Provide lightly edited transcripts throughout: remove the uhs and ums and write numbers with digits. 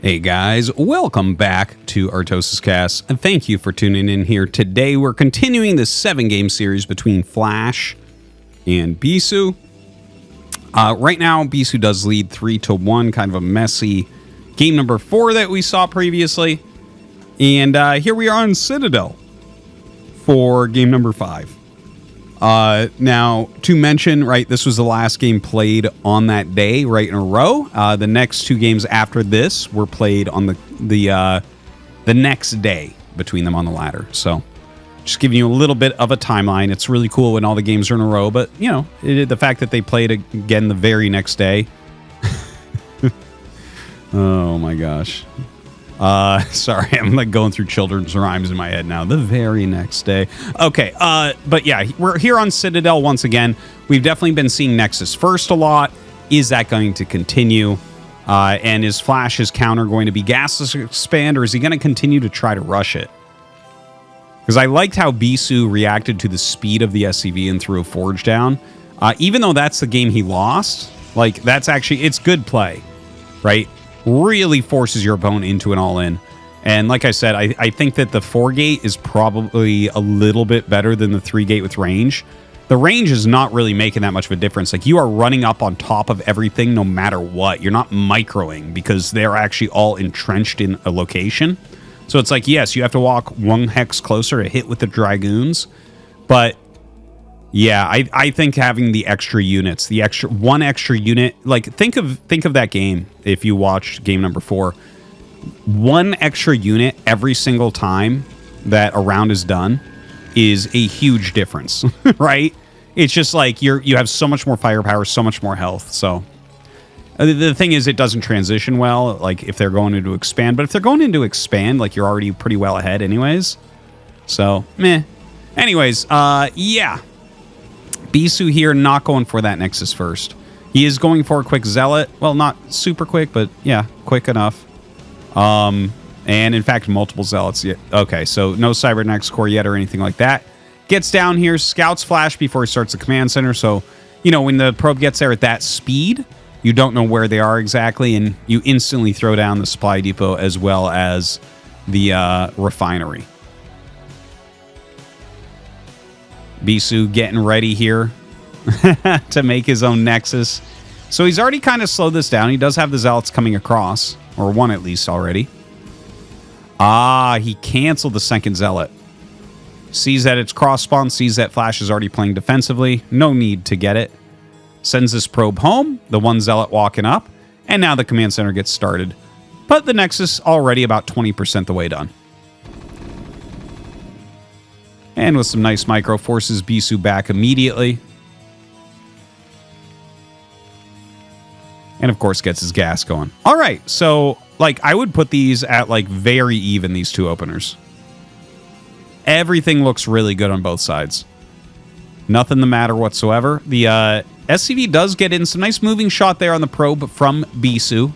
Hey guys, welcome back to ArtosisCasts, and thank you for tuning in here. Today we're continuing the 7-game series between Flash and Bisu. Right now, Bisu does lead 3-1, kind of a messy game number 4 that we saw previously. And here we are on Citadel for game number 5. Now, to mention, right, this was the last game played on that day, right in a row. The next 2 games after this were played on the next day between them on the ladder. So, just giving you a little bit of a timeline. It's really cool when all the games are in a row, but, you know, the fact that they played again the very next day. Oh, my gosh. Sorry, I'm like going through children's rhymes in my head now. The very next day. Okay, but yeah, we're here on Citadel once again. We've definitely been seeing Nexus first a lot. Is that going to continue? And is Flash's counter going to be gasless expand, or is he going to continue to try to rush it? Because I liked how Bisu reacted to the speed of the SCV and threw a Forge down. Even though that's the game he lost, like, that's actually, it's good play, right? Really forces your opponent into an all-in. And like I said, I think that the 4-gate is probably a little bit better than the 3-gate with range. The range is not really making that much of a difference. Like, you are running up on top of everything no matter what. You're not microing because they're actually all entrenched in a location. So it's like, yes, you have to walk 1 hex closer to hit with the Dragoons. But yeah, I think having the extra units, the extra 1 extra unit, like think of that game if you watched game number 4. 1 extra unit every single time that a round is done is a huge difference, right? It's just like you have so much more firepower, so much more health. So the thing is, it doesn't transition well, like if they're going into expand. But if they're going into expand, like you're already pretty well ahead anyways. So, meh. Anyways, yeah. Bisu here not going for that Nexus first. He is going for a quick Zealot. Well, not super quick, but yeah, quick enough. And in fact, multiple Zealots. Yeah. Okay, so no Cybernex core yet or anything like that. Gets down here, scouts Flash before he starts the command center. So, you know, when the probe gets there at that speed, you don't know where they are exactly, and you instantly throw down the supply depot as well as the refinery. Bisu getting ready here to make his own Nexus. So he's already kind of slowed this down. He does have the Zealots coming across, or 1 at least already. He canceled the 2nd Zealot. Sees that it's cross spawn, sees that Flash is already playing defensively. No need to get it. Sends this probe home, the 1 Zealot walking up, and now the command center gets started. But the Nexus already about 20% the way done. And with some nice micro, forces Bisu back immediately. And of course gets his gas going. All right, so like I would put these at like very even, these 2 openers. Everything looks really good on both sides. Nothing the matter whatsoever. The SCV does get in some nice moving shot there on the probe from Bisu.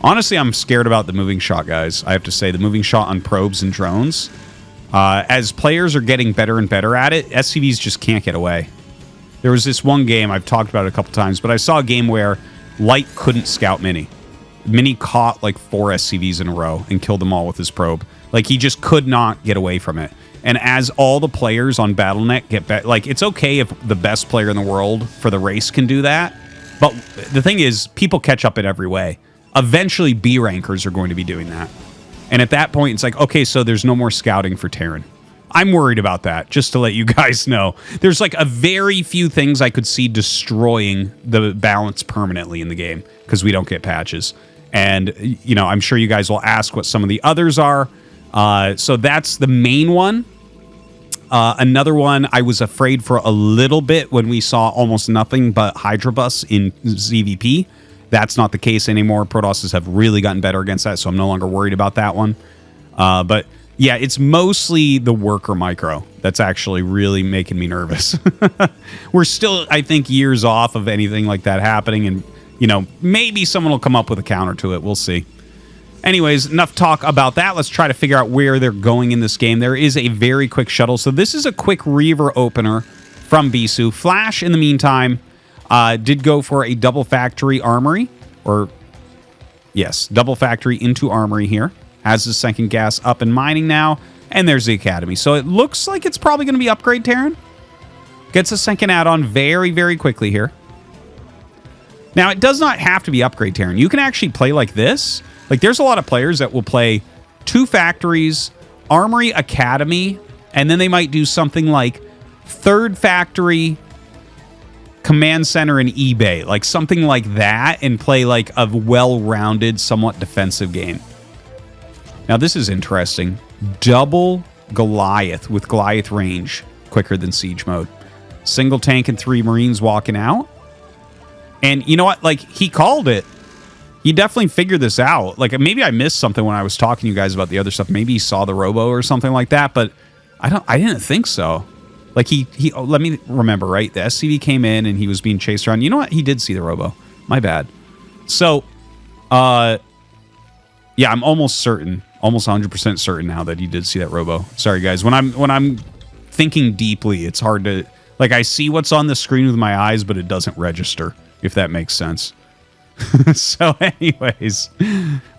Honestly, I'm scared about the moving shot, guys. I have to say, the moving shot on probes and drones. As players are getting better and better at it, SCVs just can't get away. There was this one game, I've talked about it a couple times, but I saw a game where Light couldn't scout Mini. Mini caught like 4 SCVs in a row and killed them all with his probe. Like, he just could not get away from it. And as all the players on BattleNet get better, like, it's okay if the best player in the world for the race can do that. But the thing is, people catch up in every way. Eventually, B rankers are going to be doing that. And at that point, it's like, okay, so there's no more scouting for Terran. I'm worried about that, just to let you guys know. There's like a very few things I could see destroying the balance permanently in the game because we don't get patches. And, you know, I'm sure you guys will ask what some of the others are. So that's the main one. Another one, I was afraid for a little bit when we saw almost nothing but Hydrabus in ZVP. That's not the case anymore. Protosses have really gotten better against that, so I'm no longer worried about that one. But yeah, it's mostly the worker micro that's actually really making me nervous. We're still, I think, years off of anything like that happening, and, you know, maybe someone will come up with a counter to it. We'll see. Anyways, enough talk about that. Let's try to figure out where they're going in this game. There is a very quick shuttle. So this is a quick Reaver opener from Bisu. Flash, in the meantime, did go for a double factory armory, or Yes, double factory into armory here. Has his second gas up and mining now. And there's the academy. So it looks like it's probably going to be upgrade Terran. Gets a second add-on very, very quickly here. Now, it does not have to be upgrade Terran. You can actually play like this. Like, there's a lot of players that will play 2 factories, armory, academy, and then they might do something like 3rd factory, command center, and eBay. Like, something like that, and play like a well-rounded, somewhat defensive game. Now, this is interesting. Double Goliath with Goliath range, quicker than siege mode. Single tank and 3 Marines walking out. And you know what? Like, he called it. He definitely figured this out. Like, maybe I missed something when I was talking to you guys about the other stuff. Maybe he saw the robo or something like that, but I didn't think so. Like, let me remember, right? The SCV came in and he was being chased around. You know what? He did see the robo. My bad. So, yeah, I'm almost certain, almost 100% certain now that he did see that robo. Sorry, guys. When I'm thinking deeply, it's hard to, like, I see what's on the screen with my eyes, but it doesn't register, if that makes sense. So anyways,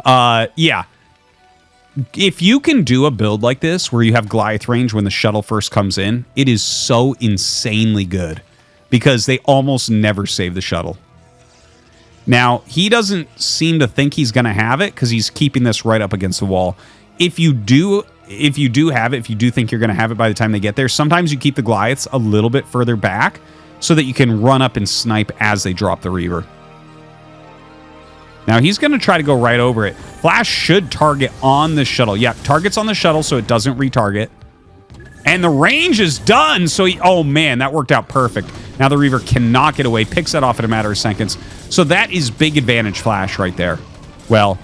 yeah. If you can do a build like this where you have Goliath range when the shuttle first comes in, it is so insanely good because they almost never save the shuttle. Now, he doesn't seem to think he's going to have it because he's keeping this right up against the wall. If you do have it, if you do think you're going to have it by the time they get there, sometimes you keep the Goliaths a little bit further back so that you can run up and snipe as they drop the Reaver. Now, he's going to try to go right over it. Flash should target on the shuttle. Yeah, targets on the shuttle so it doesn't retarget. And the range is done. So, oh, man, that worked out perfect. Now the Reaver cannot get away. Picks that off in a matter of seconds. So that is big advantage Flash right there. Well,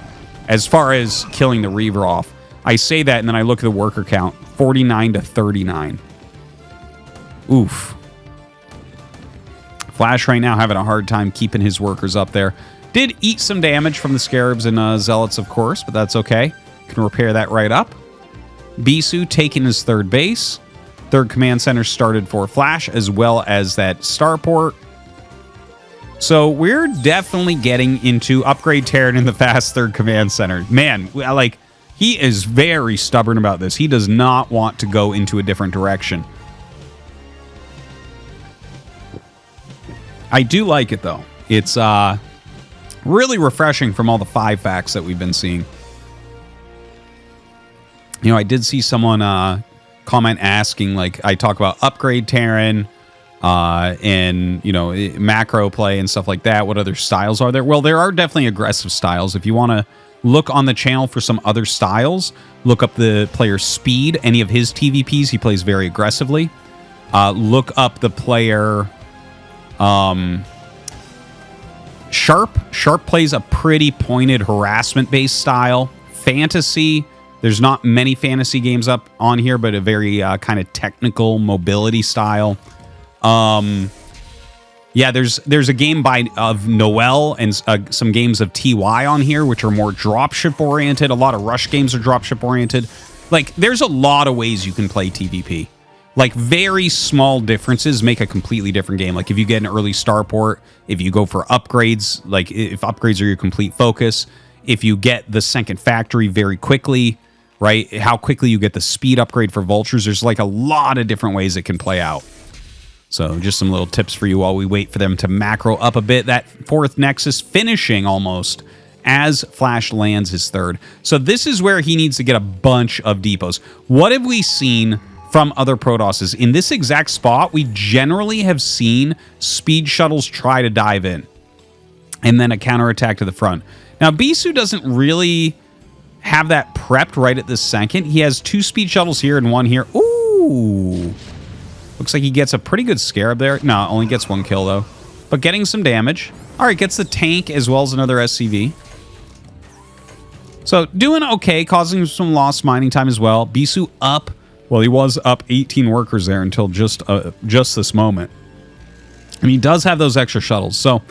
as far as killing the Reaver off, I say that and then I look at the worker count. 49 to 39. Oof. Flash right now having a hard time keeping his workers up there. Did eat some damage from the Scarabs and Zealots, of course, but that's okay. Can repair that right up. Bisu taking his 3rd base. 3rd command center started for Flash, as well as that starport. So we're definitely getting into upgrade Terran in the fast 3rd command center. Man, like, he is very stubborn about this. He does not want to go into a different direction. I do like it, though. It's really refreshing from all the 5 facts that we've been seeing. You know, I did see someone comment asking, like, I talk about upgrade Terran and, you know, macro play and stuff like that. What other styles are there? Well, there are definitely aggressive styles. If you want to look on the channel for some other styles, look up the player Speed. Any of his TVPs, he plays very aggressively. Look up the player Sharp. Sharp plays a pretty pointed harassment-based style. Fantasy. There's not many fantasy games up on here, but a very kind of technical mobility style. Yeah, there's a game of Noel and some games of TY on here, which are more dropship oriented. A lot of rush games are dropship oriented. Like, there's a lot of ways you can play TVP. Like, very small differences make a completely different game. Like, if you get an early starport, if you go for upgrades, like if upgrades are your complete focus, if you get the 2nd factory very quickly, right? How quickly you get the speed upgrade for vultures. There's like a lot of different ways it can play out. So just some little tips for you while we wait for them to macro up a bit. That 4th Nexus finishing almost as Flash lands his 3rd. So this is where he needs to get a bunch of depots. What have we seen from other Protosses? In this exact spot, we generally have seen speed shuttles try to dive in and then a counterattack to the front. Now, Bisu doesn't really have that prepped right at this second. He has 2 speed shuttles here and 1 here. Ooh. Looks like he gets a pretty good Scarab there. No, only gets 1 kill, though. But getting some damage. All right, gets the tank as well as another SCV. So, doing okay, causing some lost mining time as well. Bisu up. Well, he was up 18 workers there until just this moment. And he does have those extra shuttles. So,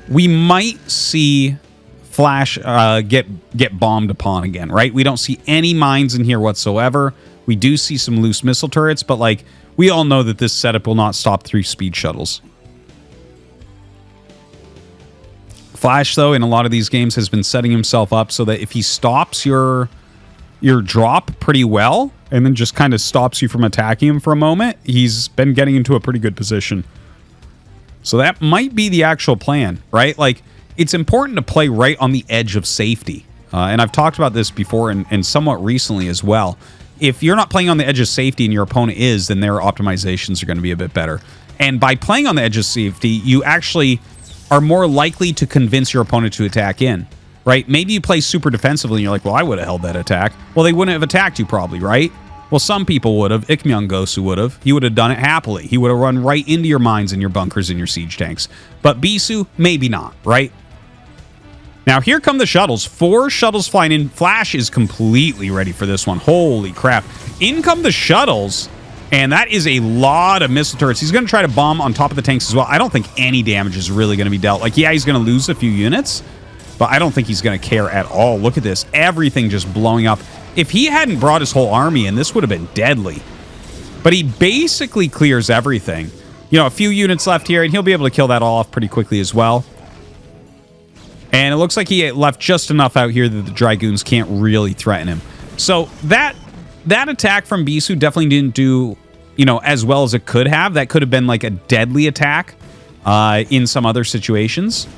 we might see Flash get bombed upon again, right? We don't see any mines in here whatsoever. We do see some loose missile turrets, but, like, we all know that this setup will not stop 3 speed shuttles. Flash, though, in a lot of these games has been setting himself up so that if he stops your drop pretty well and then just kind of stops you from attacking him for a moment, he's been getting into a pretty good position. So that might be the actual plan, right? Like, it's important to play right on the edge of safety. And I've talked about this before and somewhat recently as well. If you're not playing on the edge of safety and your opponent is, then their optimizations are going to be a bit better. And by playing on the edge of safety, you actually are more likely to convince your opponent to attack in, right? Maybe you play super defensively and you're like, well, I would have held that attack. Well, they wouldn't have attacked you probably, right? Well, some people would have. Ikmyungosu would have. He would have done it happily. He would have run right into your mines and your bunkers and your siege tanks. But Bisu, maybe not, right? Now, here come the shuttles. 4 shuttles flying in. Flash is completely ready for this one. Holy crap. In come the shuttles, and that is a lot of missile turrets. He's going to try to bomb on top of the tanks as well. I don't think any damage is really going to be dealt. Like, yeah, he's going to lose a few units, but I don't think he's going to care at all. Look at this. Everything just blowing up. If he hadn't brought his whole army in, this would have been deadly. But he basically clears everything. You know, a few units left here, and he'll be able to kill that all off pretty quickly as well. And it looks like he left just enough out here that the Dragoons can't really threaten him. So that attack from Bisu definitely didn't do, you know, as well as it could have. That could have been like a deadly attack in some other situations.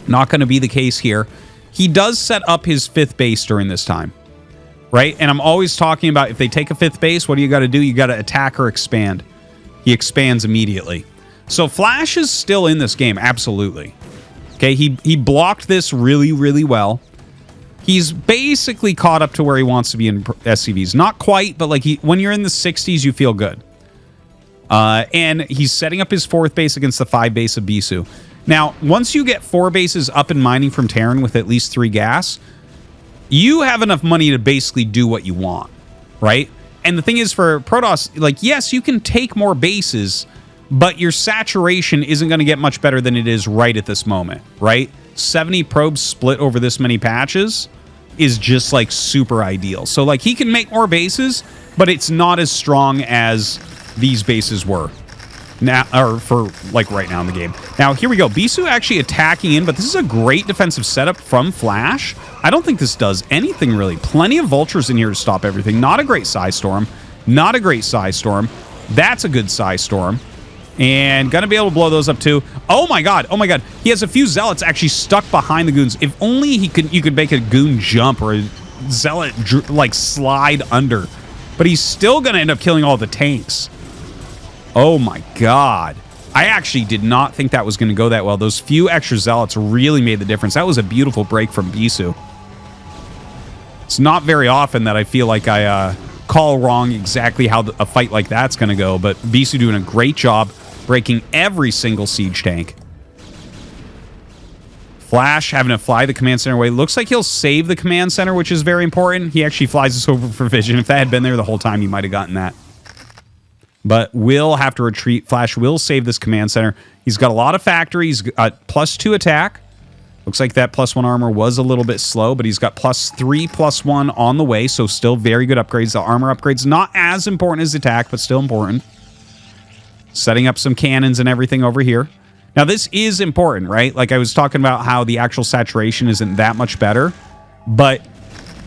Not going to be the case here. He does set up his 5th base during this time, right? And I'm always talking about if they take a 5th base, what do you got to do? You got to attack or expand. He expands immediately. So Flash is still in this game, absolutely. Okay, he blocked this really, really well. He's basically caught up to where he wants to be in SCVs. Not quite, but like when you're in the 60s, you feel good. And he's setting up his 4th base against the 5 base of Bisu. Now, once you get 4 bases up and mining from Terran with at least 3 gas, you have enough money to basically do what you want, right? And the thing is for Protoss, like, yes, you can take more bases, but your saturation isn't going to get much better than it is right at this moment, right? 70 probes split over this many patches is just, like, super ideal. So, like, he can make more bases, but it's not as strong as these bases were. Now, or for, like, right now in the game. Now, here we go. Bisu actually attacking in, but this is a great defensive setup from Flash. I don't think this does anything, really. Plenty of vultures in here to stop everything. Not a great Psi Storm. Not a great Psi Storm. That's a good Psi Storm. And gonna be able to blow those up too. Oh my god, oh my god. He has a few zealots actually stuck behind the goons. If only you could make a goon jump or a zealot like slide under. But he's still gonna end up killing all the tanks. Oh my god. I actually did not think that was gonna go that well. Those few extra zealots really made the difference. That was a beautiful break from Bisu. It's not very often that I feel like I call wrong exactly how a fight like that's gonna go, but Bisu doing a great job breaking every single siege tank. Flash having to fly the command center away. Looks like he'll save the command center, which is very important. He actually flies this over for vision. If that had been there the whole time, he might have gotten that. But will have to retreat. Flash will save this command center. He's got a lot of factories. +2 attack. Looks like that +1 armor was a little bit slow, but he's got +3, +1 on the way, so still very good upgrades. The armor upgrades not as important as attack, but still important. Setting up some cannons and everything over here. Now, this is important, right? Like I was talking about how the actual saturation isn't that much better, but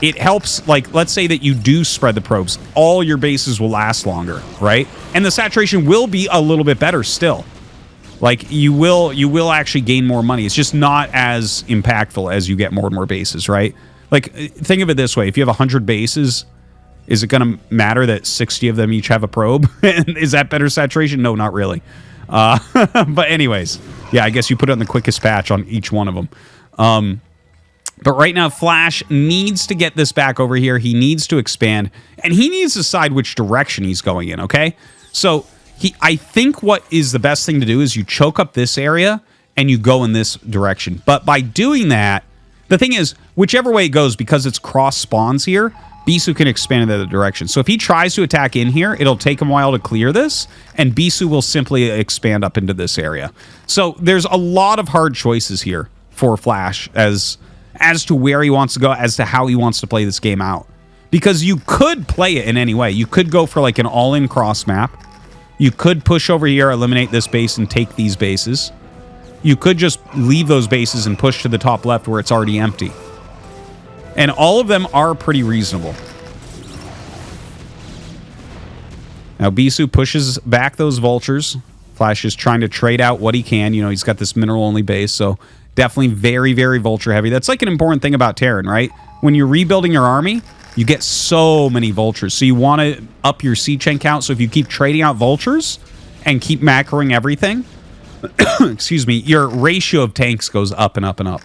it helps, like, let's say that you do spread the probes. All your bases will last longer, right? And the saturation will be a little bit better still. Like, you will actually gain more money. It's just not as impactful as you get more and more bases, right? Like, think of it this way. If you have 100 bases, is it going to matter that 60 of them each have a probe? Is that better saturation? No, not really. But anyways, yeah, I guess you put it on the quickest patch on each one of them. But right now, Flash needs to get this back over here. He needs to expand, and he needs to decide which direction he's going in, okay? So I think what is the best thing to do is you choke up this area, and you go in this direction. But by doing that, the thing is, whichever way it goes, because it's cross spawns here, Bisu can expand in the other direction. So if he tries to attack in here, it'll take him a while to clear this, and Bisu will simply expand up into this area. So there's a lot of hard choices here for Flash as to where he wants to go, as to how he wants to play this game out. Because you could play it in any way. You could go for like an all-in cross map. You could push over here, eliminate this base, and take these bases. You could just leave those bases and push to the top left where it's already empty. And all of them are pretty reasonable. Now, Bisu pushes back those vultures. Flash is trying to trade out what he can. You know, he's got this mineral-only base, so definitely very, very vulture-heavy. That's like an important thing about Terran, right? When you're rebuilding your army, you get so many vultures. So you want to up your siege chain count. So if you keep trading out vultures and keep macroing everything, excuse me, your ratio of tanks goes up and up and up.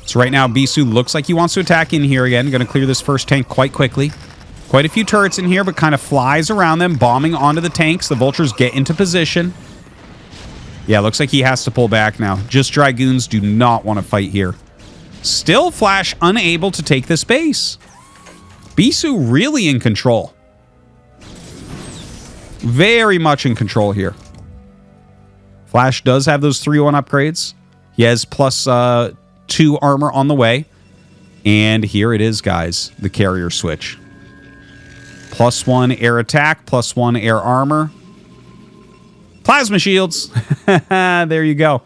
So right now, Bisu looks like he wants to attack in here again. Going to clear this first tank quite quickly. Quite a few turrets in here, but kind of flies around them, bombing onto the tanks. The vultures get into position. Yeah, looks like he has to pull back now. Just Dragoons do not want to fight here. Still, Flash unable to take this base. Bisu really in control. Very much in control here. Flash does have those 3-1 upgrades. He has plus 2 armor on the way. And here it is, guys. The carrier switch. +1 air attack, +1 air armor. Plasma shields. There you go.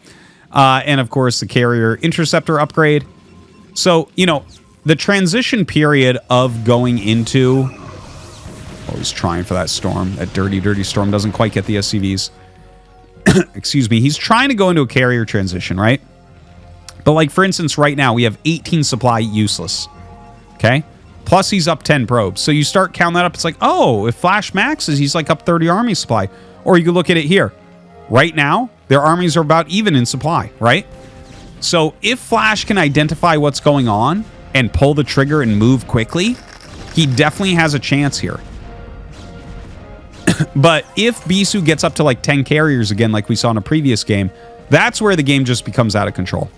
And, of course, the carrier interceptor upgrade. So, you know, the transition period of going into... Oh, he's trying for that storm. That dirty, dirty storm doesn't quite get the SCVs. Excuse me. He's trying to go into a carrier transition, right? But, like, for instance, right now, we have 18 supply useless. Okay? Plus, he's up 10 probes. So you start counting that up. It's like, oh, if Flash maxes, he's like up 30 army supply. Or you could look at it here. Right now, their armies are about even in supply, right? So if Flash can identify what's going on and pull the trigger and move quickly, he definitely has a chance here. But if Bisu gets up to like 10 carriers again, like we saw in a previous game, that's where the game just becomes out of control.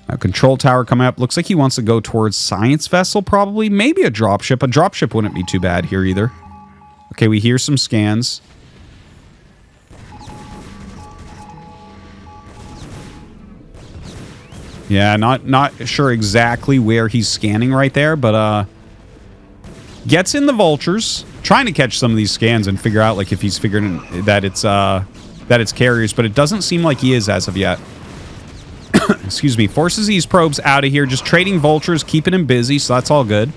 A control tower coming up. Looks like he wants to go towards Science Vessel, probably. Maybe a dropship. A dropship wouldn't be too bad here either. Okay, we hear some scans. Yeah, not sure exactly where he's scanning right there, but gets in the vultures. Trying to catch some of these scans and figure out like if he's figuring that it's carriers, but it doesn't seem like he is as of yet. Excuse me, forces these probes out of here, just trading vultures, keeping him busy, so that's all good.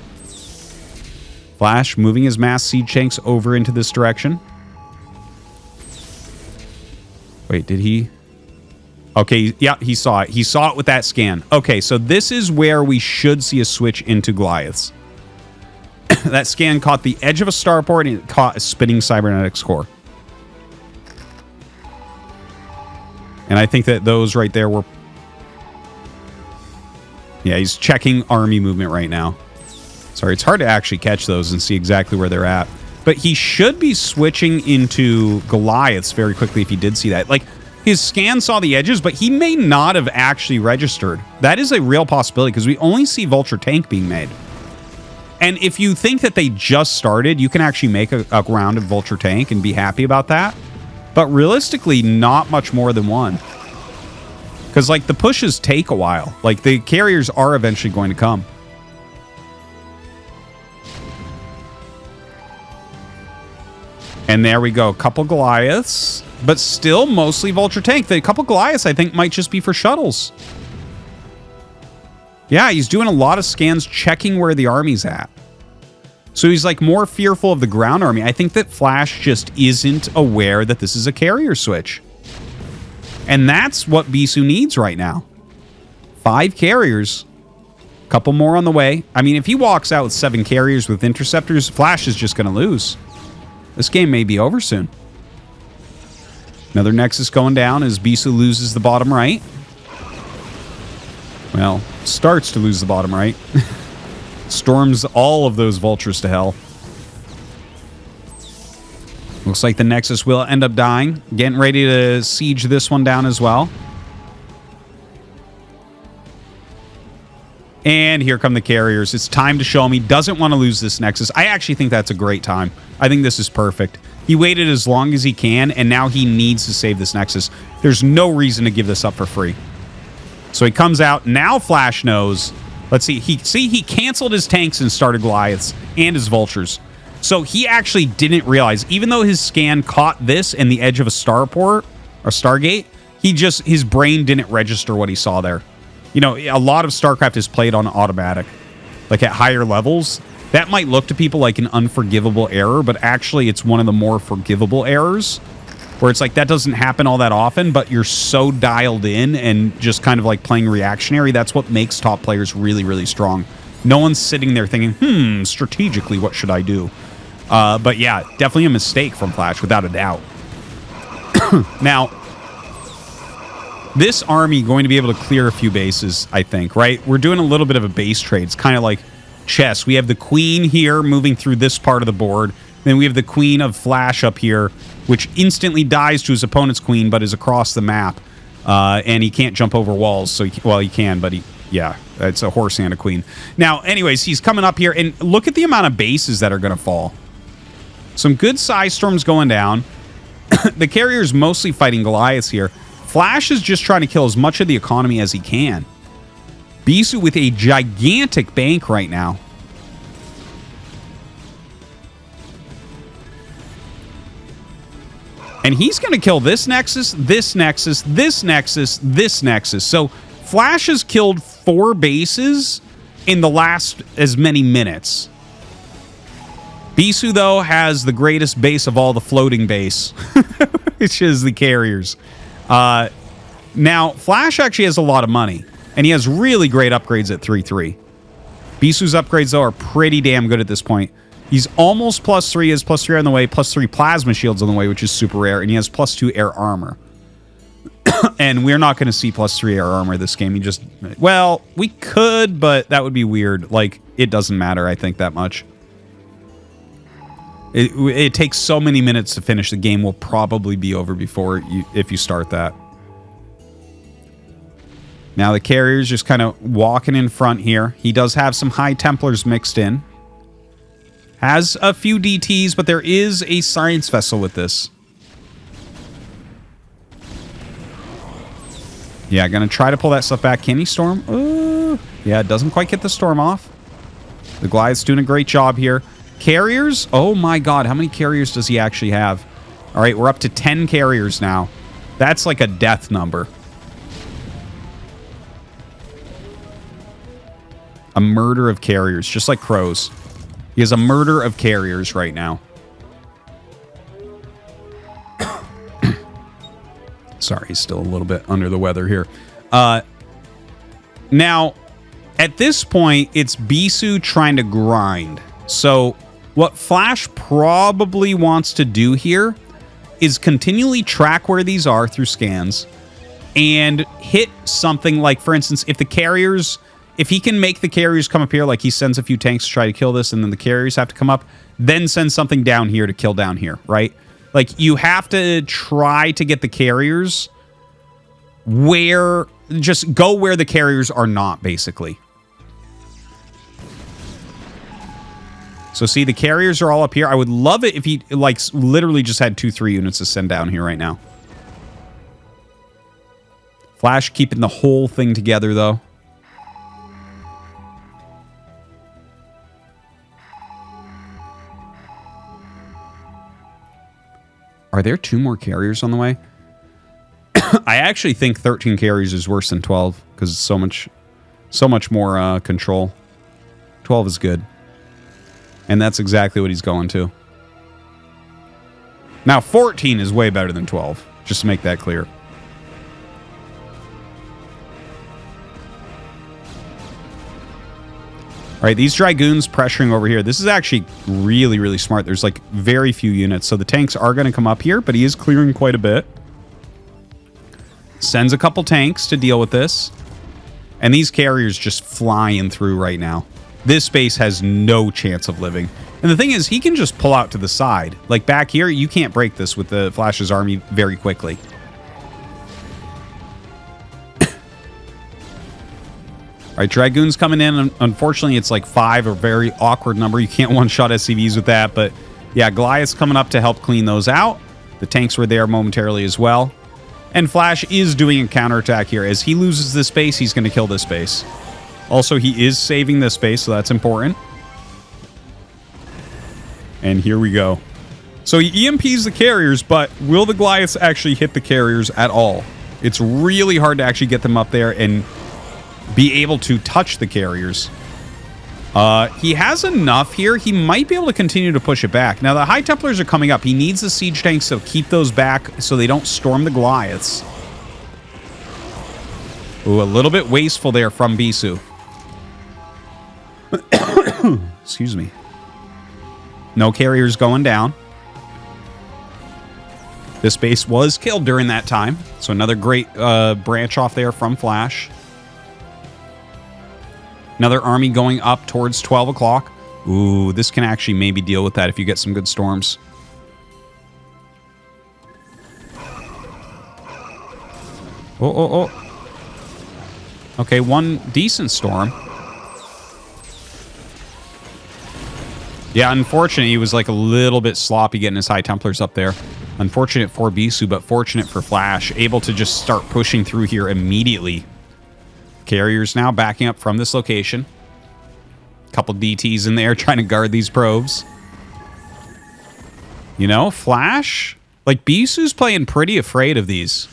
Flash moving his mass siege tanks over into this direction. Wait, did he? Okay, yeah, he saw it. He saw it with that scan. Okay, so this is where we should see a switch into Goliaths. That scan caught the edge of a starport and it caught a spinning cybernetics core. And I think that those right there were... Yeah, he's checking army movement right now. Sorry, it's hard to actually catch those and see exactly where they're at. But he should be switching into Goliaths very quickly if he did see that. Like, his scan saw the edges, but he may not have actually registered. That is a real possibility because we only see Vulture Tank being made. And if you think that they just started, you can actually make a round of Vulture Tank and be happy about that. But realistically, not much more than one. Because, like, the pushes take a while. Like, the carriers are eventually going to come. And there we go. A couple Goliaths. But still mostly Vulture Tank. The couple Goliaths, I think, might just be for shuttles. Yeah, he's doing a lot of scans, checking where the army's at. So he's, like, more fearful of the ground army. I think that Flash just isn't aware that this is a carrier switch. And that's what Bisu needs right now. 5 carriers. A couple more on the way. I mean, if he walks out with 7 carriers with interceptors, Flash is just going to lose. This game may be over soon. Another Nexus going down as Bisu loses the bottom right. Well, starts to lose the bottom right. Storms all of those vultures to hell. Looks like the Nexus will end up dying. Getting ready to siege this one down as well. And here come the carriers. It's time to show him he doesn't want to lose this Nexus. I actually think that's a great time. I think this is perfect. He waited as long as he can, and now he needs to save this Nexus. There's no reason to give this up for free. So he comes out. Now Flash knows. Let's see. He canceled his tanks and started Goliaths and his vultures. So he actually didn't realize, even though his scan caught this and the edge of a starport or Stargate, his brain didn't register what he saw there. You know, a lot of StarCraft is played on automatic, like at higher levels. That might look to people like an unforgivable error, but actually it's one of the more forgivable errors, where it's like that doesn't happen all that often, but you're so dialed in and just kind of like playing reactionary. That's what makes top players really, really strong. No one's sitting there thinking, strategically, what should I do? But yeah, definitely a mistake from Flash, without a doubt. Now, this army going to be able to clear a few bases, I think, right? We're doing a little bit of a base trade. It's kind of like chess. We have the queen here moving through this part of the board. Then we have the queen of Flash up here, which instantly dies to his opponent's queen, but is across the map. And he can't jump over walls. So, he can, but yeah, it's a horse and a queen. Now, anyways, he's coming up here, and look at the amount of bases that are going to fall. Some good size storms going down. The carrier's mostly fighting Goliaths here. Flash is just trying to kill as much of the economy as he can. Bisu with a gigantic bank right now. And he's going to kill this Nexus, this Nexus, this Nexus, this Nexus. So Flash has killed 4 bases in the last as many minutes. Bisu, though, has the greatest base of all the floating base, which is the carriers. Now, Flash actually has a lot of money, and he has really great upgrades at 3-3. Bisu's upgrades, though, are pretty damn good at this point. He's almost +3, he has +3 on the way, +3 plasma shields on the way, which is super rare, and he has +2 air armor. And we're not going to see +3 air armor this game. Well, we could, but that would be weird. Like, it doesn't matter, I think, that much. It takes so many minutes to finish. The game will probably be over if you start that. Now the carrier's just kind of walking in front here. He does have some High Templars mixed in. Has a few DTs, but there is a science vessel with this. Yeah, gonna try to pull that stuff back. Can he storm? Yeah, it doesn't quite get the storm off. The Goliath's doing a great job here. Carriers? Oh my god, how many carriers does he actually have? All right, we're up to 10 carriers now. That's like a death number. A murder of carriers, just like crows. He has a murder of carriers right now. Sorry, he's still a little bit under the weather here. Now, at this point, it's Bisu trying to grind. So what Flash probably wants to do here is continually track where these are through scans and hit something like, for instance, if he can make the carriers come up here, like he sends a few tanks to try to kill this, and then the carriers have to come up, then send something down here to kill down here, right? Like, you have to try to get the carriers just go where the carriers are not, basically. So see, the carriers are all up here. I would love it if he, like, literally just had 2-3 units to send down here right now. Flash keeping the whole thing together, though. Are there 2 more carriers on the way? I actually think 13 carriers is worse than 12 because it's so much more control. 12 is good. And that's exactly what he's going to. Now, 14 is way better than 12, just to make that clear. All right, these Dragoons pressuring over here. This is actually really, really smart. There's, like, very few units. So the tanks are going to come up here, but he is clearing quite a bit. Sends a couple tanks to deal with this. And these carriers just flying through right now. This base has no chance of living. And the thing is, he can just pull out to the side. Like, back here, you can't break this with the Flash's army very quickly. All right, Dragoons coming in. Unfortunately, it's like 5, a very awkward number. You can't one-shot SCVs with that. But, yeah, Goliath's coming up to help clean those out. The tanks were there momentarily as well. And Flash is doing a counterattack here. As he loses this base, he's going to kill this base. Also, he is saving this base, so that's important. And here we go. So he EMPs the carriers, but will the Goliaths actually hit the carriers at all? It's really hard to actually get them up there and be able to touch the carriers. He has enough here. He might be able to continue to push it back. Now, the High Templars are coming up. He needs the siege tanks to keep those back so they don't storm the Goliaths. Ooh, a little bit wasteful there from Bisu. Excuse me. No carriers going down. This base was killed during that time. So another great branch off there from Flash. Another army going up towards 12 o'clock. Ooh, this can actually maybe deal with that if you get some good storms. Oh. Okay, one decent storm. Yeah, unfortunate. He was like a little bit sloppy getting his High Templars up there. Unfortunate for Bisu, but fortunate for Flash. Able to just start pushing through here immediately. Carriers now backing up from this location. Couple DTs in there trying to guard these probes. You know, Flash, like Bisu's playing pretty afraid of these.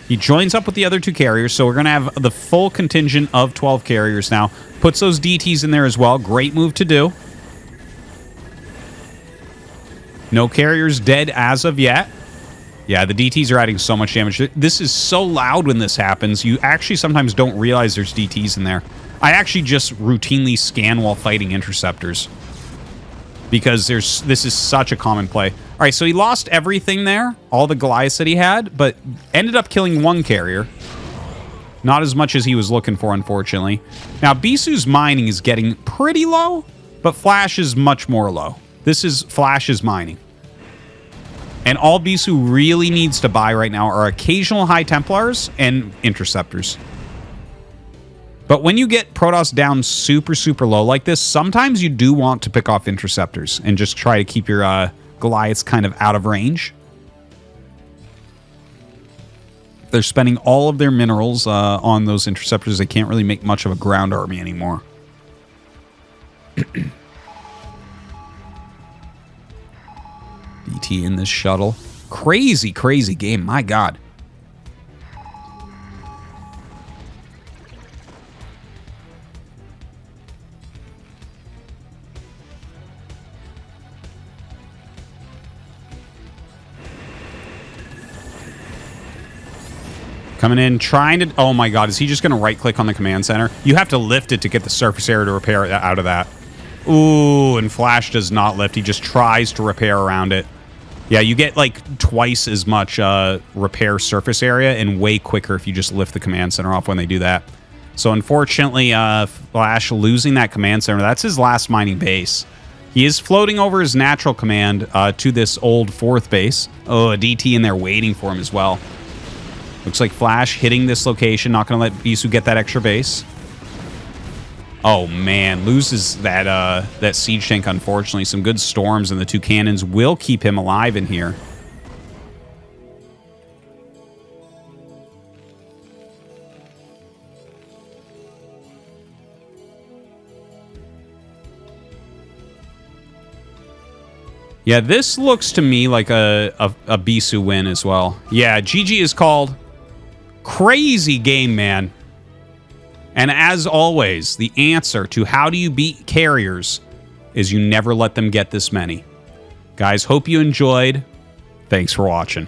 He joins up with the other two carriers, so we're going to have the full contingent of 12 carriers now. Puts those DTs in there as well. Great move to do. No carriers dead as of yet. Yeah, the DTs are adding so much damage. This is so loud when this happens. You actually sometimes don't realize there's DTs in there. I actually just routinely scan while fighting interceptors. Because this is such a common play. All right, so he lost everything there. All the Goliaths that he had, but ended up killing one carrier. Not as much as he was looking for, unfortunately. Now, Bisu's mining is getting pretty low, but Flash is much more low. This is Flash's mining. And all Bisu really needs to buy right now are occasional High Templars and Interceptors. But when you get Protoss down super, super low like this, sometimes you do want to pick off Interceptors and just try to keep your Goliaths kind of out of range. If they're spending all of their minerals on those Interceptors, they can't really make much of a ground army anymore. DT in this shuttle. Crazy, crazy game. My God. Coming in, trying to... Oh my God, is he just going to right-click on the command center? You have to lift it to get the surface area to repair out of that. Ooh, and Flash does not lift. He just tries to repair around it. Yeah, you get like twice as much repair surface area and way quicker if you just lift the command center off when they do that. So unfortunately, Flash losing that command center, that's his last mining base. He is floating over his natural command to this old fourth base. Oh, a DT in there waiting for him as well. Looks like Flash hitting this location, not going to let Bisu get that extra base. Oh man, loses that siege tank, unfortunately. Some good storms, and the two cannons will keep him alive in here. Yeah, this looks to me like a Bisu win as well. Yeah, GG is called. Crazy game, man. And as always, the answer to how do you beat carriers is you never let them get this many. Guys, hope you enjoyed. Thanks for watching.